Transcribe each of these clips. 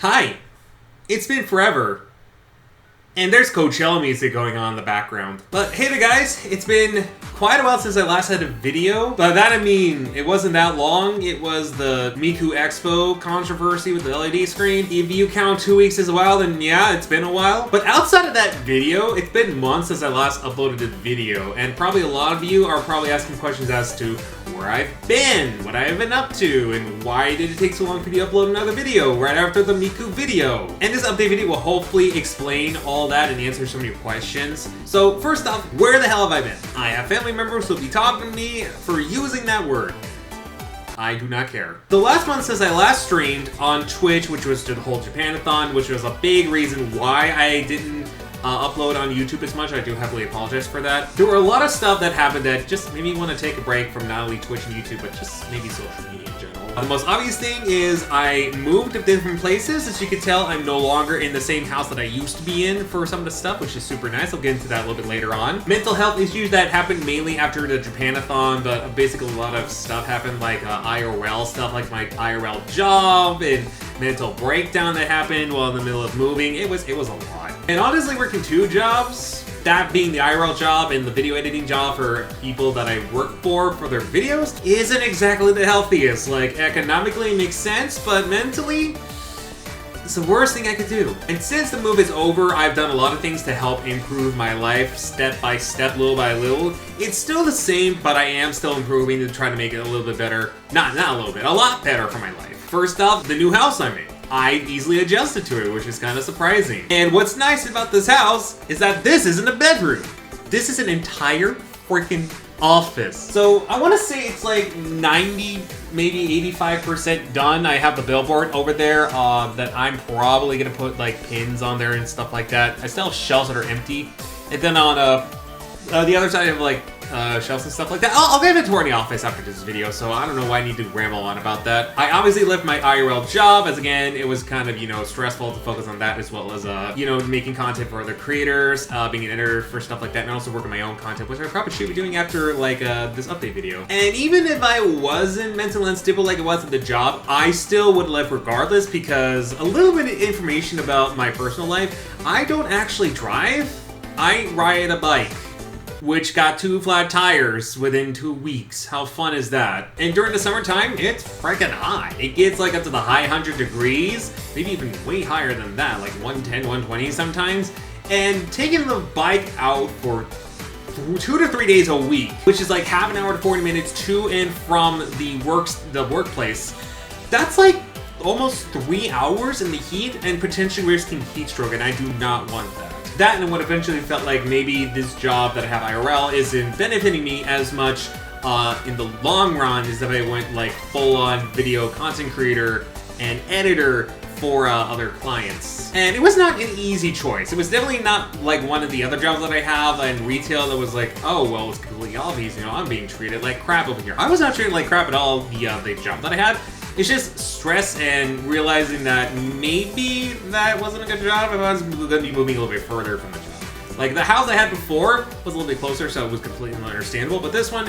Hi, it's been forever. And there's Coachella music going on in the background. But hey there guys, it's been quite a while since I last had a video. By that I mean, it wasn't that long. It was the Miku Expo controversy with the LED screen. If you count 2 weeks as a while, then yeah, it's been a while. But outside of that video, it's been months since I last uploaded a video. And probably a lot of you are probably asking questions as to where I've been, what I've been up to, and why did it take so long for me to upload another video right after the Miku video. And this update video will hopefully explain all that and answer some of your questions. So first off, where the hell have I been? I have family members who will be talking to me for using that word. I do not care. The last month since I last streamed on Twitch, which was to the whole Japanathon, which was a big reason why I didn't upload on YouTube as much. I do heavily apologize for that. There were a lot of stuff that happened that just made me want to take a break from not only Twitch and YouTube, but just maybe social media in general. The most obvious thing is I moved to different places. As you can tell, I'm no longer in the same house that I used to be in for some of the stuff, which is super nice. I'll get into that a little bit later on. Mental health issues that happened mainly after the Japanathon, but basically a lot of stuff happened, like IRL stuff, like my IRL job and mental breakdown that happened while in the middle of moving. It was a lot. And honestly, working two jobs, that being the IRL job and the video editing job for people that I work for their videos, isn't exactly the healthiest. Like, economically it makes sense, but mentally, it's the worst thing I could do. And since the move is over, I've done a lot of things to help improve my life step by step, little by little. It's still the same, but I am still improving to try to make it a little bit better. Not a little bit, a lot better for my life. First off, the new house I'm in. I easily adjusted to it, which is kind of surprising. And what's nice about this house is that this isn't a bedroom. This is an entire freaking office. So I want to say it's like 90, maybe 85% done. I have the billboard over there that I'm probably going to put like pins on there and stuff like that. I still have shelves that are empty. And then on the other side I have like shelves and stuff like that. I'll get into it in the office after this video, so I don't know why I need to ramble on about that. I obviously left my IRL job, as again, it was kind of, stressful to focus on that, as well as, making content for other creators, being an editor for stuff like that, and also working my own content, which I probably should be doing after, this update video. And even if I wasn't mentally unstable like it was at the job, I still would live regardless, because a little bit of information about my personal life, I don't actually drive, I ride a bike, which got 2 flat tires within 2 weeks. How fun is that? And during the summertime, it's freaking hot. It gets like up to the high 100 degrees, maybe even way higher than that, like 110, 120 sometimes. And taking the bike out for 2 to 3 days a week, which is like half an hour to 40 minutes to and from the workplace, that's like almost 3 hours in the heat and potentially risking heat stroke, and I do not want that. That and what eventually felt like maybe this job that I have IRL isn't benefiting me as much in the long run as if I went like full-on video content creator and editor for other clients. And it was not an easy choice. It was definitely not like one of the other jobs that I have in retail that was like, oh, well, it's completely obvious, I'm being treated like crap over here. I was not treated like crap at all, the job that I had. It's just stress and realizing that maybe that wasn't a good job if I was going to be moving a little bit further from the job. Like, the house I had before was a little bit closer, so it was completely understandable, but this one,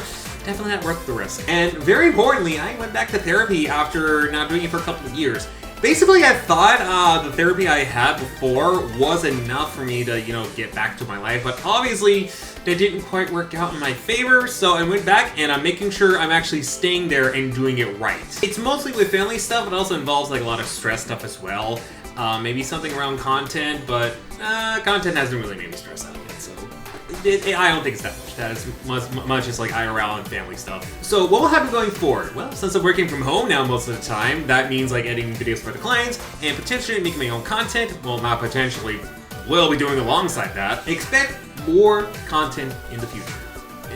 definitely not worth the risk. And very importantly, I went back to therapy after not doing it for a couple of years. Basically, I thought the therapy I had before was enough for me to, get back to my life, but obviously that didn't quite work out in my favor, so I went back and I'm making sure I'm actually staying there and doing it right. It's mostly with family stuff, but also involves like a lot of stress stuff as well. Maybe something around content, but content hasn't really made me stress out yet, so I don't think it's that much. That is much as like IRL and family stuff. So what will happen going forward? Well, since I'm working from home now most of the time, that means like editing videos for the clients and potentially making my own content. Well, not potentially, will be doing alongside that. Expect more content in the future.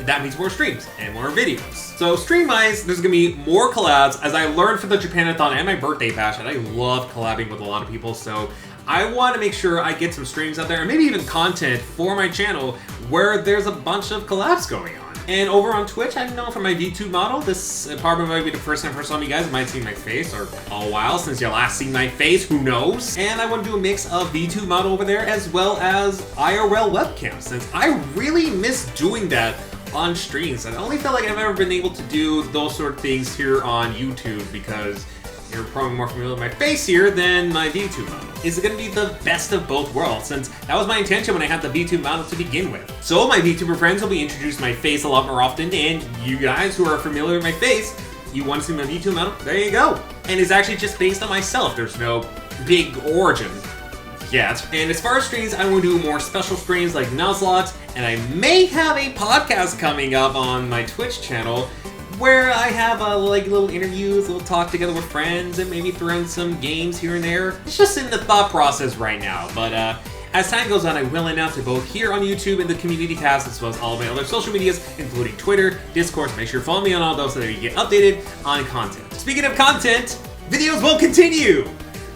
That means more streams and more videos. So stream-wise, there's gonna be more collabs, as I learned from the Japanathon and my birthday bash, and I love collabing with a lot of people, so I want to make sure I get some streams out there, and maybe even content for my channel where there's a bunch of collabs going on. And over on Twitch, I know from my VTube model, this probably might be the first time for some of you guys might see my face, or a while since you last seen my face, who knows? And I want to do a mix of VTube model over there as well as IRL webcam, since I really miss doing that on streams. I only feel like I've ever been able to do those sort of things here on YouTube because You're probably more familiar with my face here than my VTube model. Is it going to be the best of both worlds, since that was my intention when I had the VTube model to begin with. So my VTuber friends will be introduced to my face a lot more often, and you guys who are familiar with my face, you want to see my VTube model? There you go. And it's actually just based on myself. There's no big origin yet. And as far as streams, I will do more special streams like Nuzlocke, and I may have a podcast coming up on my Twitch channel where I have like little interviews, little talk together with friends, and maybe throw in some games here and there. It's just in the thought process right now, but as time goes on, I will announce it both here on YouTube and the community tabs, as well as all of my other social medias, including Twitter, Discord. So make sure to follow me on all those so that you get updated on content. Speaking of content, videos will continue!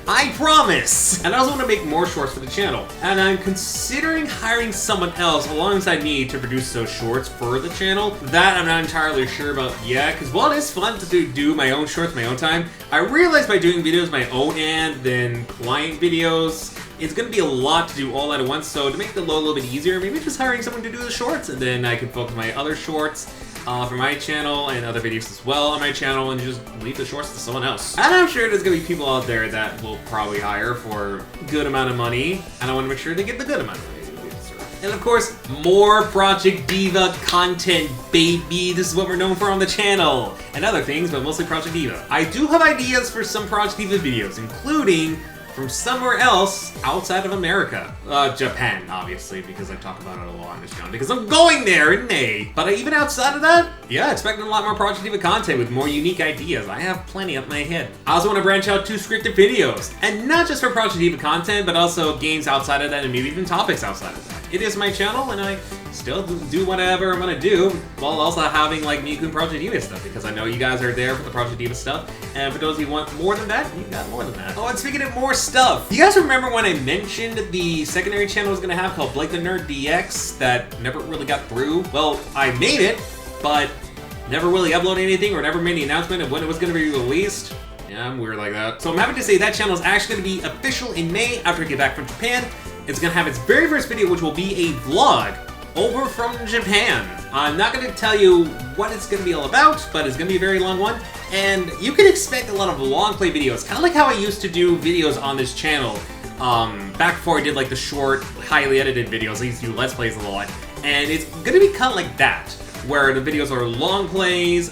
I promise! And I also want to make more shorts for the channel. And I'm considering hiring someone else alongside me to produce those shorts for the channel. That I'm not entirely sure about yet, because while it is fun to do my own shorts my own time, I realize by doing videos my own and then client videos, it's going to be a lot to do all at once. So to make the load a little bit easier, maybe just hiring someone to do the shorts, and then I can focus on my other shorts for my channel and other videos as well on my channel, and just leave the shorts to someone else. And I'm sure there's gonna be people out there that will probably hire for a good amount of money, and I want to make sure they get the good amount of money. And of course, more Project Diva content, baby. This is what we're known for on the channel. And other things, but mostly Project Diva. I do have ideas for some Project Diva videos, including from somewhere else outside of America. Japan, obviously, because I talk about it a lot on this channel, because I'm going there in May. But even outside of that, yeah, expecting a lot more Project Diva content with more unique ideas. I have plenty up my head. I also want to branch out to scripted videos, and not just for Project Diva content, but also games outside of that, and maybe even topics outside of that. It is my channel, and I still do whatever I'm gonna do, while also having like Miku and Project Diva stuff, because I know you guys are there for the Project Diva stuff, and for those of you who want more than that, you got more than that. Oh, and speaking of more stuff, you guys remember when I mentioned the secondary channel I was gonna have called Blake the Nerd DX that never really got through? Well, I made it, but never really uploaded anything or never made the announcement of when it was gonna be released. Yeah, I'm weird like that. So I'm happy to say that channel is actually gonna be official in May after I get back from Japan. It's gonna have its very first video, which will be a vlog over from Japan. I'm not gonna tell you what it's gonna be all about, but it's gonna be a very long one. And you can expect a lot of long play videos, kind of like how I used to do videos on this channel. Back before I did like the short, highly edited videos, I used to do Let's Plays a lot. And it's gonna be kind of like that, where the videos are long plays,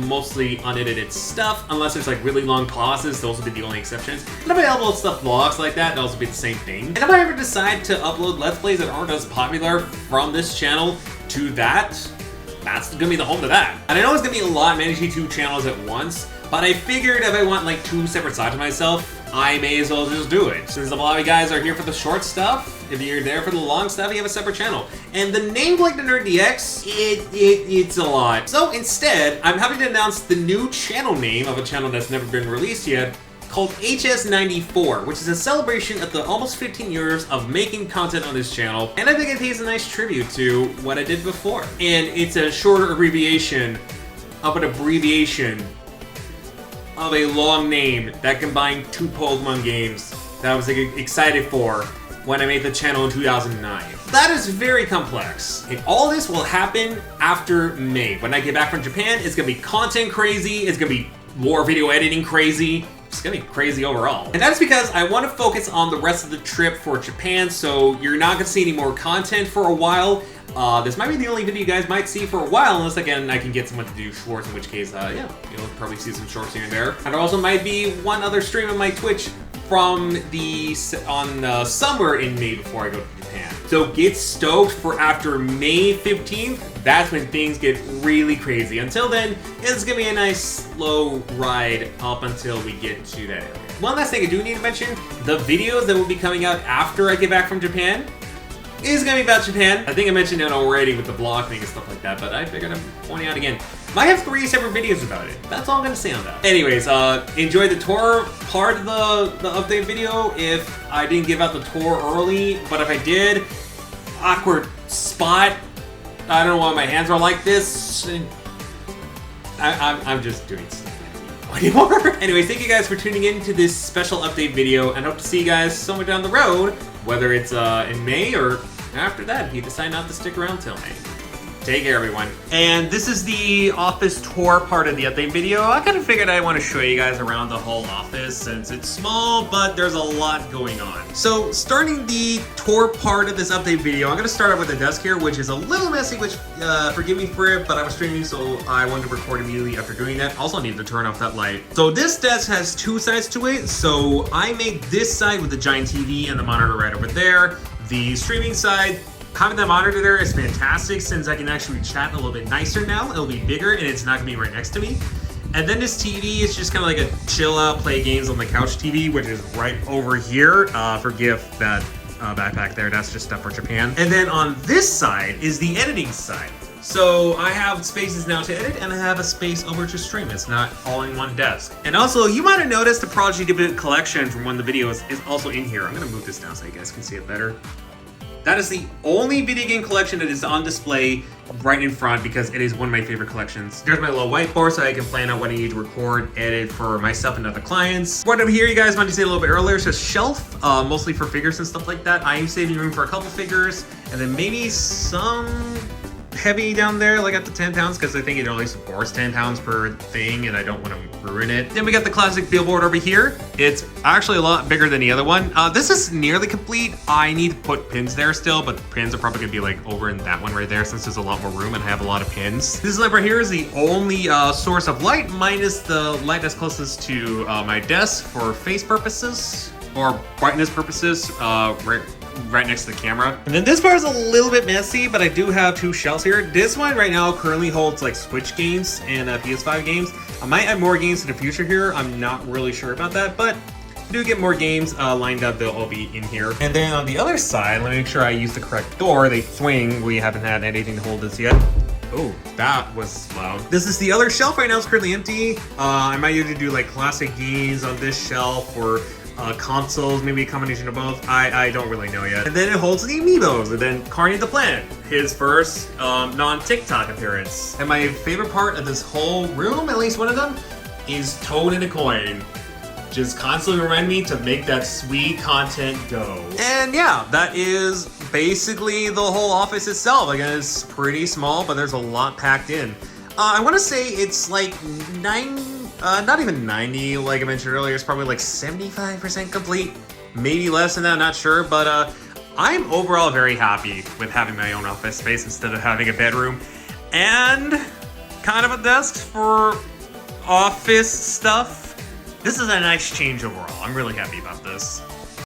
mostly unedited stuff, unless there's like really long pauses. Those will be the only exceptions. And if I upload stuff vlogs like that, they'll also be the same thing. And if I ever decide to upload Let's Plays that aren't as popular from this channel to that's gonna be the home to that. And I know it's gonna be a lot managing two channels at once, but I figured if I want like two separate sides of myself, I may as well just do it. Since a lot of you guys are here for the short stuff, if you're there for the long stuff, you have a separate channel. And the name Blake the Nerd DX, it's a lot. So instead, I'm happy to announce the new channel name of a channel that's never been released yet, called HS94, which is a celebration of the almost 15 years of making content on this channel. And I think it pays a nice tribute to what I did before. And it's a shorter abbreviation of an abbreviation of a long name that combined two Pokemon games that I was excited for when I made the channel in 2009. That is very complex. And all this will happen after May. When I get back from Japan, it's gonna be content crazy, it's gonna be more video editing crazy, it's gonna be crazy overall. And that's because I want to focus on the rest of the trip for Japan, so you're not gonna see any more content for a while. This might be the only video you guys might see for a while, unless again I can get someone to do shorts, in which case, yeah, you'll probably see some shorts here and there. And there also might be one other stream on my Twitch from somewhere in May before I go to Japan. So get stoked for after May 15th. That's when things get really crazy. Until then, it's gonna be a nice slow ride up until we get to that area. One last thing I do need to mention, the videos that will be coming out after I get back from Japan is gonna be about Japan. I think I mentioned it already with the vlog thing and stuff like that, but I figured I'm pointing out again. Might have 3 separate videos about it. That's all I'm gonna say on that. Anyways, enjoy the tour part of the update video. If I didn't give out the tour early, but if I did, awkward spot. I don't know why my hands are like this. I'm just doing stuff anymore. Anyways, thank you guys for tuning in to this special update video, and hope to see you guys somewhere down the road, whether it's in May or after that if you decide not to stick around till May. Take care, everyone. And this is the office tour part of the update video. I kind of figured I want to show you guys around the whole office since it's small, but there's a lot going on. So starting the tour part of this update video, I'm going to start out with the desk here, which is a little messy, which forgive me for it, but I was streaming, so I wanted to record immediately after doing that. Also need to turn off that light. So this desk has two sides to it. So I made this side with the giant TV and the monitor right over there. The streaming side, having that monitor there is fantastic since I can actually chat a little bit nicer now. It'll be bigger and it's not gonna be right next to me. And then this TV is just kind of like a chill out, play games on the couch TV, which is right over here. Forgive that backpack there, that's just stuff for Japan. And then on this side is the editing side. So I have spaces now to edit and I have a space over to stream. It's not all in one desk. And also, you might have noticed the Prodigy Debut collection from one of the videos is also in here. I'm gonna move this down so you guys can see it better. That is the only video game collection that is on display right in front because it is one of my favorite collections. There's my little whiteboard so I can plan out what I need to record, edit for myself and other clients. Right over here, you guys wanted to say a little bit earlier, it's a shelf, mostly for figures and stuff like that. I am saving room for a couple figures and then maybe some heavy down there, like at the 10 pounds, because I think it only supports 10 pounds per thing and I don't want to ruin it. Then we got the classic billboard over here. It's actually a lot bigger than the other one. This is nearly complete. I need to put pins there still, but pins are probably gonna be like over in that one right there since there's a lot more room and I have a lot of pins. This lamp right here is the only source of light minus the light that's closest to my desk for face purposes or brightness purposes, right next to the camera. And then this part is a little bit messy, but I do have two shelves here. This one right now currently holds like Switch games and PS5 games. I might add more games in the future here. I'm not really sure about that, but if I do get more games lined up, they'll all be in here. And then on the other side, let me make sure I use the correct door. They swing. We haven't had anything to hold this yet. Oh, that was loud. This is the other shelf right now. It's currently empty. I might either do like classic games on this shelf or consoles, maybe a combination of both. I don't really know yet. And then it holds the amiibos, and then Carney the Plant, his first non-TikTok appearance. And my favorite part of this whole room, at least one of them, is Toad and a Coin. Just constantly remind me to make that sweet content go. And yeah, that is basically the whole office itself. Again, it's pretty small, but there's a lot packed in. I want to say it's like not even 90, like I mentioned earlier, it's probably like 75% complete. Maybe less than that, not sure, but I'm overall very happy with having my own office space instead of having a bedroom and kind of a desk for office stuff. This is a nice change overall. I'm really happy about this.